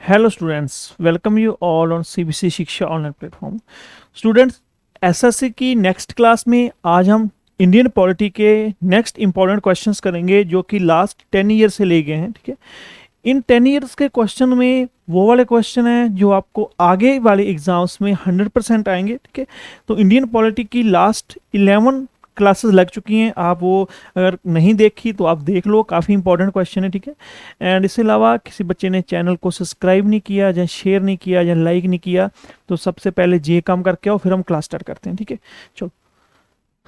Hello students, welcome you all on CBSE शिक्षा online platform. Students, SSC की next class में आज हम इंडियन पॉलिटी के नेक्स्ट इंपॉर्टेंट क्वेश्चंस करेंगे जो कि लास्ट 10 ईयर से ले गए हैं। ठीक है, इन 10 ईयर्स के क्वेश्चन में वो वाले क्वेश्चन हैं जो आपको आगे वाले एग्जाम्स में 100% आएंगे। ठीक है, तो इंडियन पॉलिटी की लास्ट 11 क्लासेस लग चुकी हैं। आप वो अगर नहीं देखी तो आप देख लो, काफ़ी इंपॉर्टेंट क्वेश्चन है। ठीक है, एंड इसके अलावा किसी बच्चे ने चैनल को सब्सक्राइब नहीं किया या शेयर नहीं किया या लाइक नहीं किया तो सबसे पहले ये काम करके आओ, फिर हम क्लास स्टार्ट करते हैं। ठीक है, चलो,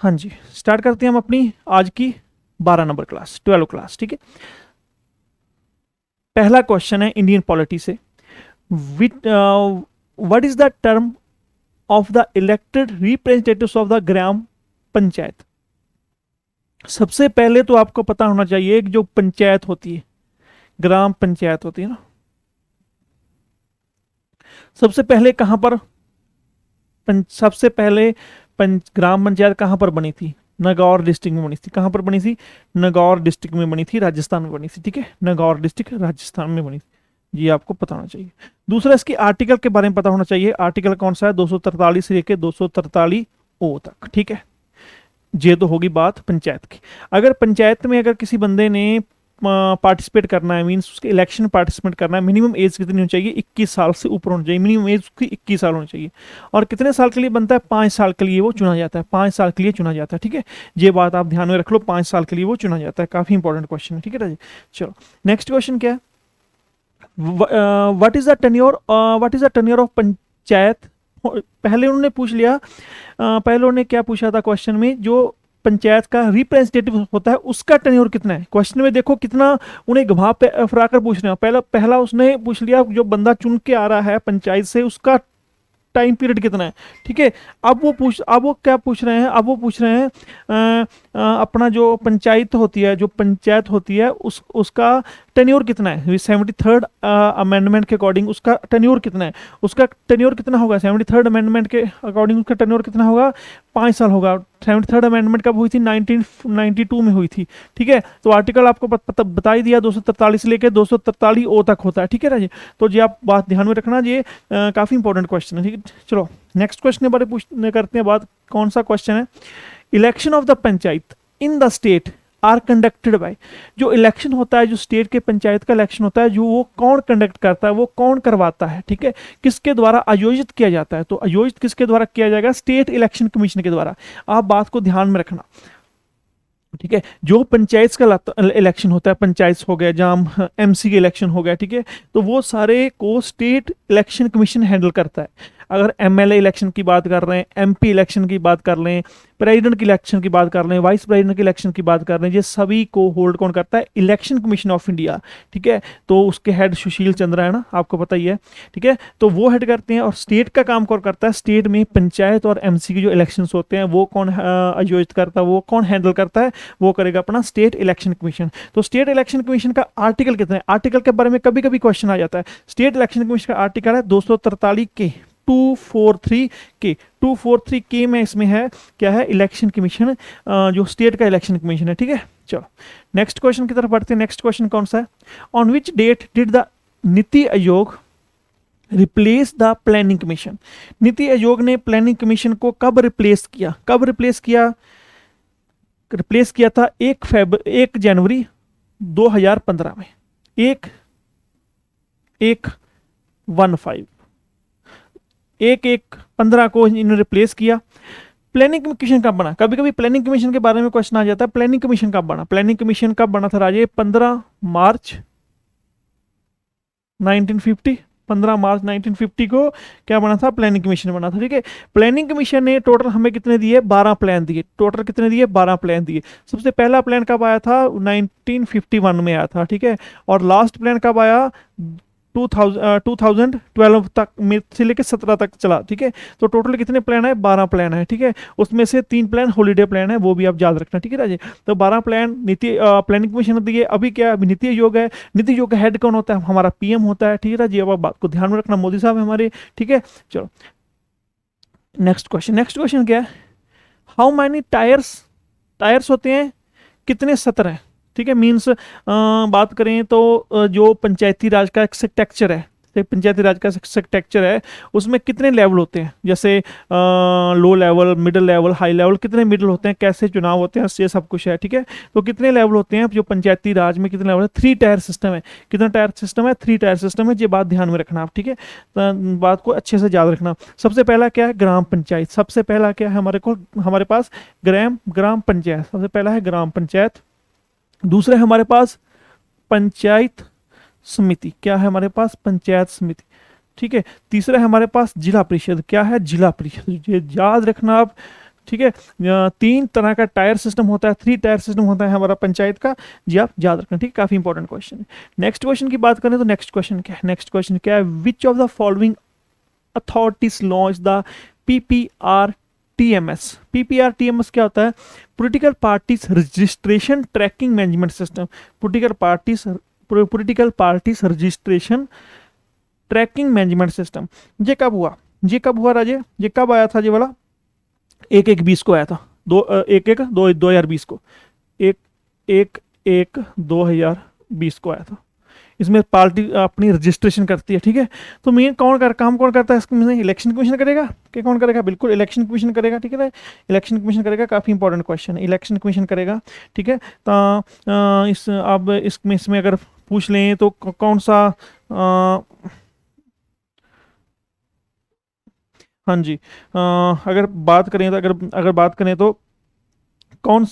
हाँ जी, स्टार्ट करते हैं हम अपनी आज की 12 नंबर क्लास, 12 क्लास। ठीक है, पहला क्वेश्चन है इंडियन पॉलिटी से। Which what is the term of the elected representatives of the gram panchayat. सबसे पहले तो आपको पता होना चाहिए कि जो पंचायत होती है, ग्राम पंचायत होती है ना, सबसे पहले कहां पर सबसे पहले ग्राम पंचायत कहां पर बनी थी? नागौर डिस्ट्रिक्ट में बनी थी। कहां पर बनी थी? नागौर डिस्ट्रिक्ट में बनी थी, राजस्थान में बनी थी। ठीक है, नागौर डिस्ट्रिक्ट राजस्थान में बनी थी। ये आपको पता होना चाहिए। दूसरा, इसकी आर्टिकल के बारे में पता होना चाहिए। आर्टिकल कौन सा है? 243 से लेकर 243 ओ तक। ठीक है, ये तो होगी बात पंचायत की। अगर पंचायत में अगर किसी बंदे ने पार्टिसिपेट करना है, मीन्स उसके इलेक्शन पार्टिसिपेट करना है, मिनिमम एज कितनी होनी चाहिए? 21 साल से ऊपर होनी चाहिए। मिनिमम एज उसकी 21 साल होनी चाहिए। और कितने साल के लिए बनता है? 5 साल के लिए वो चुना जाता है। 5 साल के लिए चुना जाता है। ठीक है, ये बात आप ध्यान में रख लो, 5 साल के लिए वो चुना जाता है। काफी इंपॉर्टेंट क्वेश्चन है। ठीक है राजी, चलो नेक्स्ट क्वेश्चन क्या है? What is the tenure of panchayat. पहले उन्होंने पूछ लिया, पहले उन्होंने क्या पूछा था क्वेश्चन में? जो पंचायत का रिप्रेजेंटेटिव होता है उसका टेन्योर कितना है। क्वेश्चन में देखो कितना उन्हें घुमा फराकर पूछ रहे हैं। पहला उसने पूछ लिया जो बंदा चुन के आ रहा है पंचायत से, उसका टाइम पीरियड कितना है। ठीक है, अब वो क्या पूछ रहे हैं? अब वो पूछ रहे हैं अपना जो पंचायत होती है, जो पंचायत होती है उसका टेन्योर कितना है। 73rd अमेंडमेंट के अकॉर्डिंग उसका टेन्योर कितना है? उसका टेन्योर कितना होगा? 73rd अमेंडमेंट के अकॉर्डिंग उसका टेन्योर कितना होगा? 5 साल होगा। 73rd अमेंडमेंट कब हुई थी? 1992 में हुई थी। ठीक है, तो आर्टिकल आपको बता ही दिया, 243 से लेकर 243 ओ तक होता है। ठीक है राजी, तो जी आप बात ध्यान में रखना, ये काफी इंपॉर्टेंट क्वेश्चन है। ठीक है, चलो नेक्स्ट क्वेश्चन के बारे में करते हैं बात। कौन सा क्वेश्चन है? Election of the panchayat in the state are conducted by. जो इलेक्शन होता है, जो स्टेट के पंचायत का इलेक्शन होता है, जो वो कौन कंडक्ट करता है, वो कौन करवाता है? ठीक है, किसके द्वारा आयोजित किया जाता है? तो आयोजित किसके द्वारा किया जाएगा? स्टेट इलेक्शन कमीशन के द्वारा। आप बात को ध्यान में रखना। ठीक है, जो पंचायत का इलेक्शन होता है, पंचायत हो गया, जहाँ एमसी के इलेक्शन हो गया, ठीक है, तो वो सारे को स्टेट इलेक्शन कमीशन हैंडल करता है। अगर एमएलए इलेक्शन की बात कर रहे हैं, एमपी इलेक्शन की बात कर लें, प्रेसिडेंट की इलेक्शन की बात कर लें, वाइस प्रेसिडेंट की इलेक्शन की बात कर लें, ये सभी को होल्ड कौन करता है? Election commission of India. ठीक है, तो उसके हेड सुशील चंद्रा है ना, आपको पता ही है। ठीक है, तो वो हेड करते हैं। और स्टेट का काम कौन करता है? स्टेट में पंचायत और एमसी के जो इलेक्शंस होते हैं वो कौन आयोजित करता है, वो कौन हैंडल करता है? वो करेगा अपना स्टेट इलेक्शन कमीशन। तो स्टेट इलेक्शन कमीशन का आर्टिकल कितना है? आर्टिकल के बारे में कभी कभी क्वेश्चन आ जाता है। स्टेट इलेक्शन कमीशन का आर्टिकल है 243 के 243 के 243 के में इसमें है क्या है? इलेक्शन कमीशन, जो स्टेट का इलेक्शन कमीशन है। ठीक है, चलो नेक्स्ट क्वेश्चन की तरफ बढ़ते हैं। नेक्स्ट क्वेश्चन कौन सा है? On which date did the NITI Aayog replace the planning commission. NITI Aayog ने प्लानिंग कमीशन को कब रिप्लेस किया? कब रिप्लेस किया? रिप्लेस किया था 1 जनवरी 2015 में। 1/1/15 1/1/15 को इन्होंने रिप्लेस किया। प्लानिंग कमीशन कब बना? कभी कभी प्लानिंग कमीशन के बारे में क्वेश्चन आ जाता है। प्लानिंग कमीशन कब बना? प्लानिंग कमीशन कब बना था राजे? 15 मार्च 1950। 15 मार्च 1950 को क्या बना था? प्लानिंग कमीशन बना था। ठीक है, प्लानिंग कमीशन ने टोटल हमें कितने दिए? 12 प्लान दिए। टोटल कितने दिए? 12 प्लान दिए। सबसे पहला प्लान कब आया था? 1951 में आया था। ठीक है, और लास्ट प्लान कब आया? 2012 तक में से लेकर 17 तक चला। ठीक है, तो टोटल कितने प्लान है? 12 प्लान है। ठीक है, उसमें से 3 प्लान हॉलीडे प्लान है, वो भी आप याद रखना। ठीक है राजे, तो 12 प्लान नीति प्लानिंग कमीशन ने दिए। अभी क्या? अभी नीति आयोग है। नीति आयोग का हेड कौन होता है? हमारा पीएम होता है। ठीक है राजे, अब आप बात को ध्यान में रखना, मोदी साहब है हमारे। ठीक है, चलो नेक्स्ट क्वेश्चन। नेक्स्ट क्वेश्चन क्या है? हाउ मैनी टायर्स टायर्स होते हैं? कितने सत्र हैं? ठीक है, मीन्स बात करें तो जो पंचायती राज का एक स्ट्रक्चर है, पंचायती राज का स्ट्रक्चर है उसमें कितने लेवल होते हैं, जैसे low level, middle level, high level, कितने मिडिल होते हैं, कैसे चुनाव होते हैं, ये सब कुछ है, ठीक है। तो कितने लेवल होते हैं जो पंचायती राज में, कितने लेवल है, 3 टायर सिस्टम है। कितना टायर सिस्टम है, 3 टायर सिस्टम है, ये बात ध्यान में रखना आप, ठीक है। तो बात को अच्छे से याद रखना। सबसे पहला क्या है, ग्राम पंचायत। सबसे पहला क्या है हमारे पास ग्राम पंचायत, सबसे पहला है ग्राम पंचायत। दूसरा है हमारे पास पंचायत समिति, क्या है हमारे पास, पंचायत समिति, ठीक है। तीसरा है हमारे पास जिला परिषद, क्या है, जिला परिषद, ये याद रखना आप, ठीक है। 3 तरह का टायर सिस्टम होता है, 3 टायर सिस्टम होता है हमारा पंचायत का, जी आप याद रखना, ठीक है। काफी इंपॉर्टेंट क्वेश्चन है। नेक्स्ट क्वेश्चन की बात करें तो नेक्स्ट क्वेश्चन क्या है, नेक्स्ट क्वेश्चन क्या है, विच of the following authorities launch the PPRTMS। PPRTMS क्या होता है, political parties registration tracking management system. Political parties registration tracking management system. ये कब हुआ राजे, ये कब आया था, ये वाला 1/1/20 को आया था, 1/1/2020 को, 1/1/2020 को आया था। इसमें पार्टी अपनी रजिस्ट्रेशन करती है, ठीक है। तो मेन काम कौन करता है इसमें, इलेक्शन कमीशन करेगा, क्या कौन करेगा, बिल्कुल इलेक्शन कमीशन करेगा, ठीक है। इलेक्शन कमीशन करेगा, काफ़ी इंपॉर्टेंट क्वेश्चन है, इलेक्शन कमीशन करेगा, ठीक है। तो अब इसमें अगर पूछ लें तो कौन सा, हाँ जी, अगर बात करें तो कौन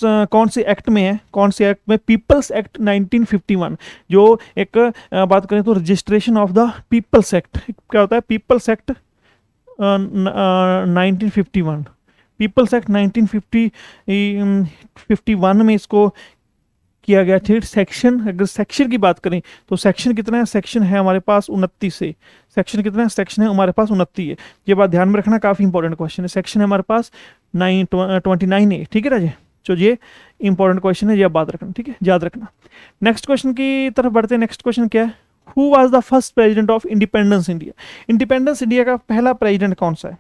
से एक्ट में है, कौन से एक्ट में, पीपल्स एक्ट 1951, जो एक बात करें तो registration of the peoples act, क्या होता है, पीपल्स एक्ट 1951, पीपल्स एक्ट 1951 में इसको किया गया। फिर सेक्शन, अगर सेक्शन की बात करें तो सेक्शन कितना है, सेक्शन है हमारे पास 29 से, सेक्शन कितना है, सेक्शन है हमारे पास 29 है। ये बात ध्यान में रखना, काफ़ी इंपॉर्टेंट क्वेश्चन है। सेक्शन है हमारे पास 29A, ठीक है राजे। तो ये इंपॉर्टेंट क्वेश्चन है, ये बात रखना, ठीक है, याद रखना। नेक्स्ट क्वेश्चन की तरफ बढ़ते हैं। नेक्स्ट क्वेश्चन क्या है, who was the first president of independence India. Independence India का पहला प्रेसिडेंट कौन सा है,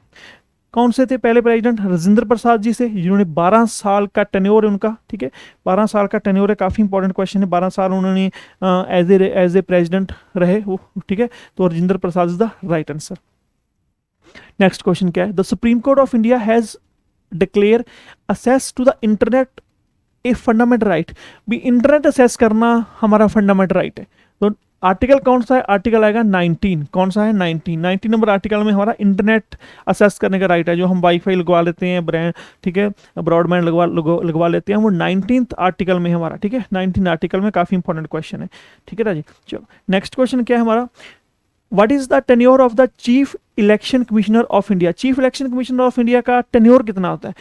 कौन से थे पहले प्रेसिडेंट, राजेंद्र प्रसाद जी से, जिन्होंने 12 साल का टेन्योर है उनका, ठीक है, 12 साल का टेन्योर है, काफ़ी इंपॉर्टेंट क्वेश्चन है। 12 साल उन्होंने एज ए प्रेसिडेंट रहे वो, ठीक है। तो Rajendra Prasad is the right answer. Next question क्या है, the Supreme Court of India has declare access to the internet a fundamental right. भी इंटरनेट असेस करना हमारा फंडामेंटल राइट है, तो आर्टिकल कौन सा है, आर्टिकल आएगा 19, कौन सा है, 19 नंबर आर्टिकल में हमारा इंटरनेट असेस करने का राइट है। जो हम वाईफाई लगवा लेते हैं, ब्रांड, ठीक है, ब्रॉडबैंड लगवा लेते हैं, वो 19th आर्टिकल में हमारा, ठीक है, 19 आर्टिकल में, काफ़ी इंपॉर्टेंट क्वेश्चन है, ठीक है राजी। चलो नेक्स्ट क्वेश्चन क्या है हमारा, what is the tenure of the chief election commissioner of India. Chief election commissioner of India का टेन्योर कितना होता है,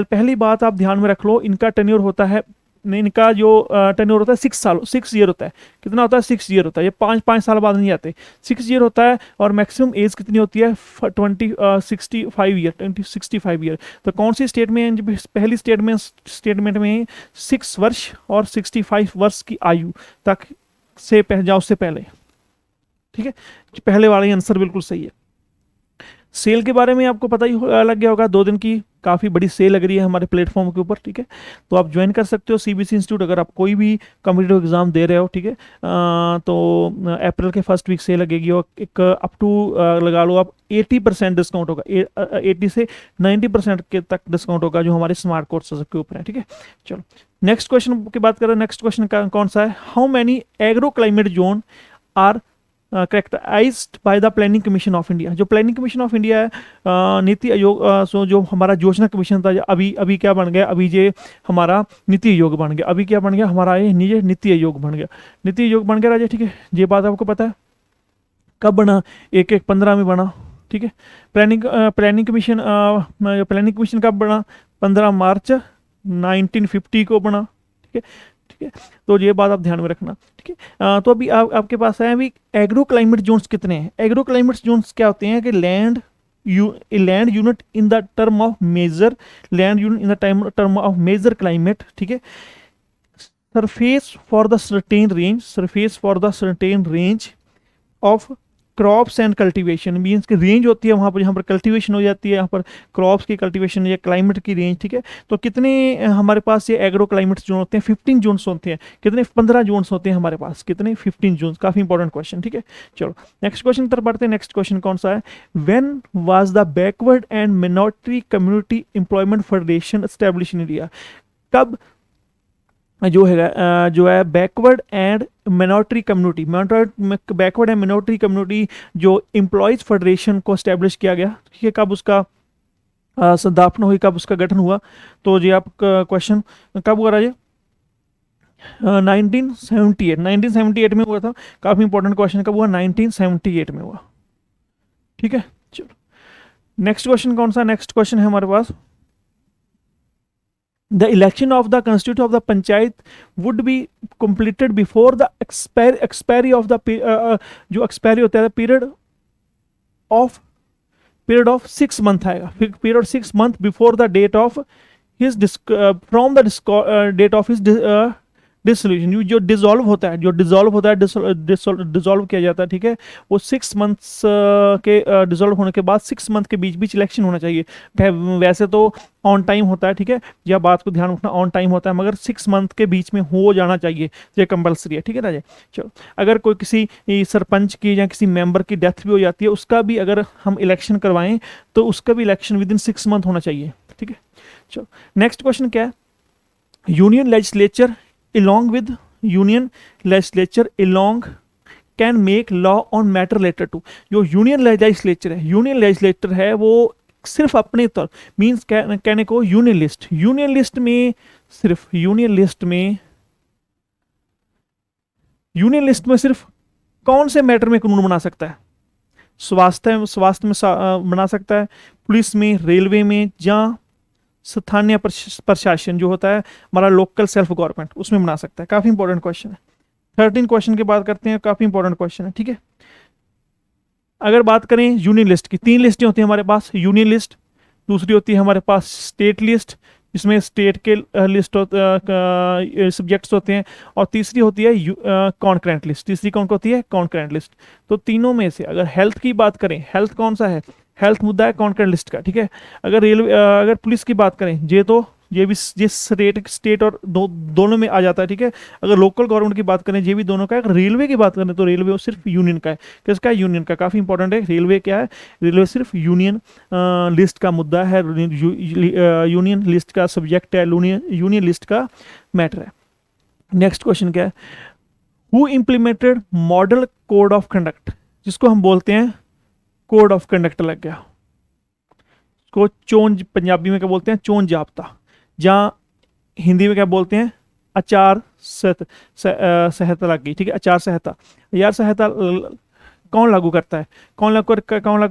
पहली बात आप ध्यान में रख लो, इनका टेन्योर होता है, इनका जो टेन्योर होता है 6 ईयर होता है। कितना होता है, 6 ईयर होता है, ये 5 साल बाद नहीं आते, 6 ईयर होता है। और मैक्सिमम एज कितनी होती है, 65 ईयर। तो कौन सी स्टेट में, पहली स्टेटमेंट में 6 वर्ष और 65 वर्ष की आयु तक से जाओ, उससे पहले, ठीक है, पहले वाला ही आंसर बिल्कुल सही है। सेल के बारे में आपको पता ही लग गया होगा, 2 दिन की काफ़ी बड़ी सेल लग रही है हमारे प्लेटफॉर्म के ऊपर, ठीक है। तो आप ज्वाइन कर सकते हो CBSE इंस्टीट्यूट, अगर आप कोई भी कॉम्पिटिटिव एग्जाम दे रहे हो, ठीक है। तो अप्रैल के फर्स्ट वीक सेल लगेगी, और एक अप टू लगा लो आप 80% डिस्काउंट होगा, 80 से 90% के तक डिस्काउंट होगा, जो हमारे स्मार्ट कोर्सेज के ऊपर है, ठीक है। चलो नेक्स्ट क्वेश्चन की बात करें, नेक्स्ट क्वेश्चन कौन सा है, how many agro climate zone are characterised by the planning commission of India. जो प्लानिंग कमीशन ऑफ इंडिया है, नीति आयोग, जो हमारा योजना कमीशन था, अभी क्या बन गया, अभी ये हमारा नीति आयोग बन गया, अभी क्या बन गया, हमारा ये नीति आयोग बन गया, नीति आयोग बन गया राजा, ठीक है। ये बात आपको पता है, कब बना, 1/1/15 में बना, ठीक है। प्लानिंग कमीशन कब बना, 15 मार्च 1950 को बना, ठीक है, ठीक है। तो ये बात आप ध्यान में रखना, ठीक है। तो अभी आपके पास है, अभी एग्रो क्लाइमेट जोन्स कितने हैं। एग्रो क्लाइमेट जोन्स क्या होते हैं कि land unit in the term of major, land unit in the term of major climate, ठीक है। Surface for the certain range of crops and cultivation means की range होती है वहाँ पर, जहाँ पर कल्टीवेशन हो जाती है, यहाँ पर क्रॉप्स की कल्टीवेशन या क्लाइमेट की रेंज, ठीक है। तो कितने हमारे पास ये एग्रो क्लाइमेट्स जोन होते हैं, 15 जोन्स होते हैं। कितने? 15 जोन्स होते हैं हमारे पास। कितने? 15 जोन्स। काफ़ी इंपॉर्टेंट क्वेश्चन, ठीक है। चलो नेक्स्ट क्वेश्चन की तरफ बढ़ते हैं। नेक्स्ट क्वेश्चन कौन सा है? When was the backward and minority community employment federation establish in India? कब जो है backward and minority community, backward and minority community जो एम्प्लॉयज फेडरेशन को स्टैब्लिश किया गया, ठीक है, कब उसका स्थापना हुई, कब उसका गठन हुआ? तो जी आप क्वेश्चन कब हुआ राजे? 1978 में हुआ था। काफ़ी इंपॉर्टेंट क्वेश्चन। कब हुआ? 1978 में हुआ, ठीक है। चलो नेक्स्ट क्वेश्चन कौन सा? नेक्स्ट क्वेश्चन है हमारे पास, the election of the constituent of the panchayat would be completed before the expiry of the जो expiry होता है period of 6 month आएगा, period 6 month before the date of his from the date of his dissolution, जो dissolve होता है, dissolve किया जाता है, ठीक है, वो 6 मंथ्स के डिसॉल्व होने के बाद 6 मंथ के बीच बीच इलेक्शन होना चाहिए। वैसे तो ऑन टाइम होता है, ठीक है, यह बात को ध्यान रखना, ऑन टाइम होता है, मगर 6 मंथ के बीच में हो जाना चाहिए, ये कंपलसरी है, ठीक है राजे। चलो अगर कोई किसी सरपंच की या किसी मेंबर की डेथ भी हो जाती है, उसका भी अगर हम इलेक्शन करवाएं तो उसका भी इलेक्शन विद इन 6 मंथ होना चाहिए, ठीक है। चलो नेक्स्ट क्वेश्चन क्या है? Union legislature along with union legislature along can make law on matter related to। जो यूनियन लेजिस्लेचर है वो सिर्फ अपने तौर मीन्स कहने को यूनियन लिस्ट में सिर्फ कौन से मैटर में कानून बना सकता है? स्वास्थ्य में बना सकता है, पुलिस में, रेलवे में, या स्थानीय प्रशासन जो होता है हमारा लोकल सेल्फ गवर्नमेंट, उसमें बना सकता है। काफ़ी इंपॉर्टेंट क्वेश्चन है। 13 क्वेश्चन की बात करते हैं, काफ़ी इंपॉर्टेंट क्वेश्चन है, ठीक है। अगर बात करें यूनियन लिस्ट की, 3 लिस्टें होती हैं हमारे पास, यूनियन लिस्ट, दूसरी होती है हमारे पास स्टेट लिस्ट, जिसमें स्टेट के लिस्ट सब्जेक्ट्स होते हैं, और तीसरी होती है कॉन्करेंट लिस्ट। तीसरी कौन होती है? Concurrent list. तो तीनों में से अगर हेल्थ की बात करें, हेल्थ कौन सा है? हेल्थ मुद्दा है कॉन्करेंट लिस्ट का, ठीक है। अगर पुलिस की बात करें, ये भी स्टेट और दोनों में आ जाता है, ठीक है। अगर लोकल गवर्नमेंट की बात करें, ये भी दोनों का है। अगर रेलवे की बात करें तो रेलवे सिर्फ यूनियन का है। किसका है? यूनियन का। काफ़ी इंपॉर्टेंट है। रेलवे क्या है? रेलवे सिर्फ यूनियन लिस्ट का मुद्दा है, यूनियन लिस्ट का सब्जेक्ट है, यूनियन लिस्ट का मैटर है। नेक्स्ट क्वेश्चन क्या है? Who implemented model code of conduct, जिसको हम बोलते हैं कोड ऑफ कंडक्ट लग गया, को चोन पंजाबी में क्या बोलते हैं? चोन जाब्ता, जहाँ हिंदी में क्या बोलते हैं? आचार संहिता लग गई, ठीक है, आचार संहिता। यार संहिता कौन लागू करता है? कौन लागू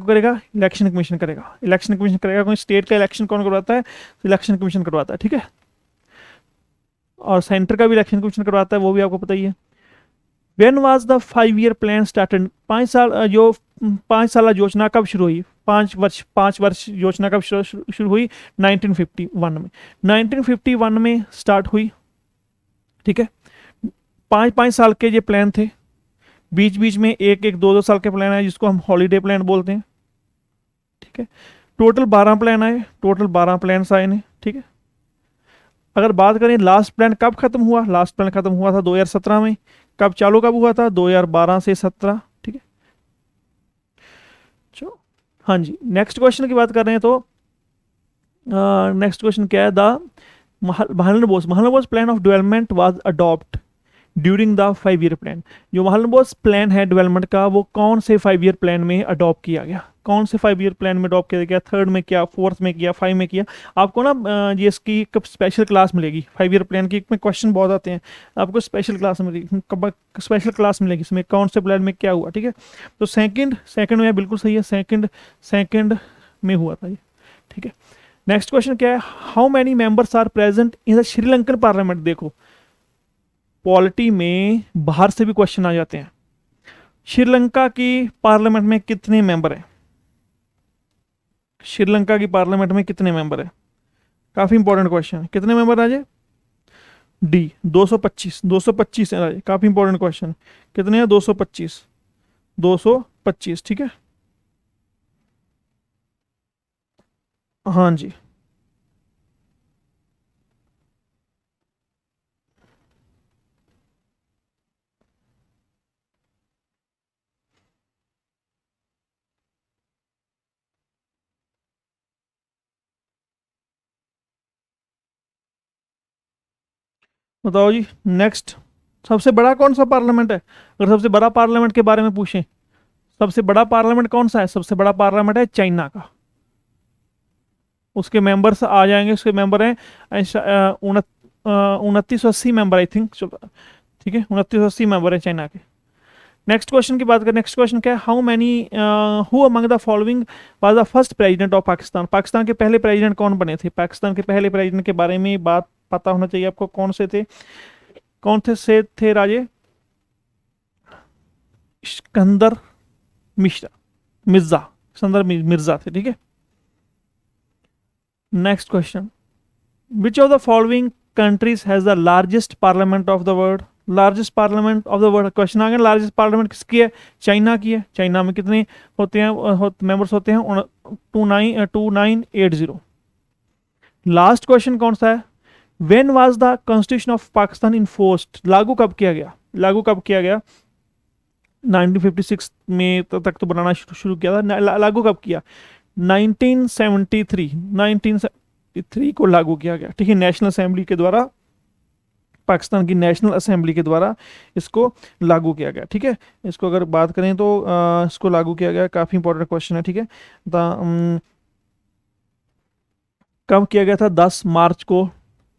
करेगा? इलेक्शन कमीशन करेगा। कोई स्टेट का इलेक्शन कौन करवाता है? इलेक्शन कमीशन करवाता है, ठीक है। और सेंटर का भी इलेक्शन कमीशन करवाता है, वो भी आपको पता ही है। When was the 5-year plan started? 5 साल योजना कब शुरू हुई? 5 वर्ष योजना कब शुरू हुई? 1951 में। 1951 में स्टार्ट हुई, ठीक है। 5 साल के ये प्लान थे। बीच बीच में 1-2 साल के प्लान आए, जिसको हम हॉलीडे प्लान बोलते हैं, ठीक है। टोटल 12 प्लान आए, टोटल 12 प्लान आए ने, ठीक है। अगर बात करें लास्ट प्लान कब खत्म हुआ? लास्ट प्लान खत्म हुआ था 2017 में। कब चालू कब हुआ था? 2012 से 17, ठीक है। चलो हाँ जी, नेक्स्ट क्वेश्चन की बात कर रहे हैं तो नेक्स्ट क्वेश्चन क्या है? The Mahalanobis plan of development was adopt during the 5-year plan. जो महालनोबिस प्लान है डेवलपमेंट का, वो कौन से 5-year प्लान में अडॉप्ट किया गया? कौन से 5-year प्लान में अडॉप्ट किया गया? 3rd में किया, 4th में किया, 5 में किया? आपको ना ये इसकी एक स्पेशल क्लास मिलेगी। 5-year प्लान की में क्वेश्चन बहुत आते हैं, आपको स्पेशल क्लास मिलेगी इसमें कौन से प्लान में क्या हुआ, ठीक है। तो सेकंड में बिल्कुल सही है, सेकंड में हुआ था ये, ठीक है। नेक्स्ट क्वेश्चन क्या है? How many members are present in the Sri Lankan parliament? देखो पॉलिटी में बाहर से भी क्वेश्चन आ जाते हैं। श्रीलंका की पार्लियामेंट में कितने मेंबर हैं? श्रीलंका की पार्लियामेंट में कितने मेंबर हैं? काफी इंपॉर्टेंट क्वेश्चन है। कितने मेंबर राजे? डी 225 है राजे। काफी इंपॉर्टेंट क्वेश्चन। कितने हैं? 225 25, ठीक है। हाँ जी। बताओ जी। नेक्स्ट, सबसे बड़ा कौन सा पार्लियामेंट है? अगर सबसे बड़ा पार्लियामेंट के बारे में पूछें, सबसे बड़ा पार्लियामेंट कौन सा है? सबसे बड़ा पार्लियामेंट है चाइना का। उसके मेंबर्स आ जाएंगे, उसके मेंबर हैं 2980 मेंबर, आई थिंक, चलो ठीक है, 2980 मेंबर है चाइना के। नेक्स्ट क्वेश्चन की बात करें, नेक्स्ट क्वेश्चन क्या है? How many who among the following was the first president of Pakistan? Pakistan के पहले प्रेसिडेंट कौन बने थे? पाकिस्तान के पहले प्रेसिडेंट के बारे में बात पता होना चाहिए आपको। कौन से थे? कौन थे राजे? सिकंदर मिश्रा, मिर्जा, सिकंदर मिर्जा थे, ठीक है। Next question, which of the following countries has the largest parliament of the world? Largest parliament of the world question आ गया। लार्जेस्ट पार्लियामेंट किसकी है? चाइना की है। चाइना में कितने होते हैं, मेंबर्स होते हैं? 2980। लास्ट क्वेश्चन कौन सा है? When was the constitution of Pakistan enforced? लागू कब किया गया? लागू कब किया गया? 1956 में तक तो बनाना शुरू किया था। लागू कब किया? 1973 को लागू किया गया, ठीक है, नेशनल असेंबली के द्वारा। पाकिस्तान की नेशनल असेंबली के द्वारा इसको लागू किया गया, ठीक है। इसको अगर बात करें तो इसको लागू किया गया, काफ़ी इंपॉर्टेंट क्वेश्चन है, ठीक है। कब किया गया था? 10 मार्च को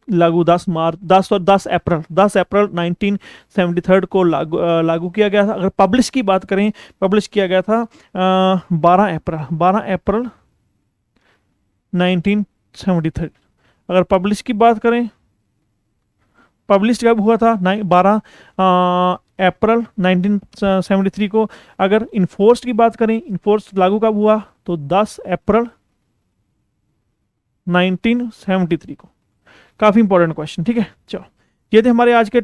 लागू, 10 मार्च, 10 अप्रैल 1973 को लागू किया गया था। अगर पब्लिश की बात करें, पब्लिश किया गया था 12 अप्रैल 1973। अगर पब्लिश की बात करें, पब्लिश कब हुआ था? 12 अप्रैल 1973 को। अगर इन्फोर्स्ड की बात करें, इन्फोर्स लागू कब हुआ? तो 10 अप्रैल 1973 को। काफ़ी इंपॉर्टेंट क्वेश्चन, ठीक है। चलो, ये थे हमारे आज के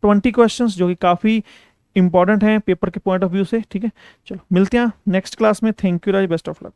20 क्वेश्चंस जो कि काफ़ी इंपॉर्टेंट हैं पेपर के पॉइंट ऑफ व्यू से, ठीक है। चलो, मिलते हैं नेक्स्ट क्लास में। Thank you Raj, best of luck.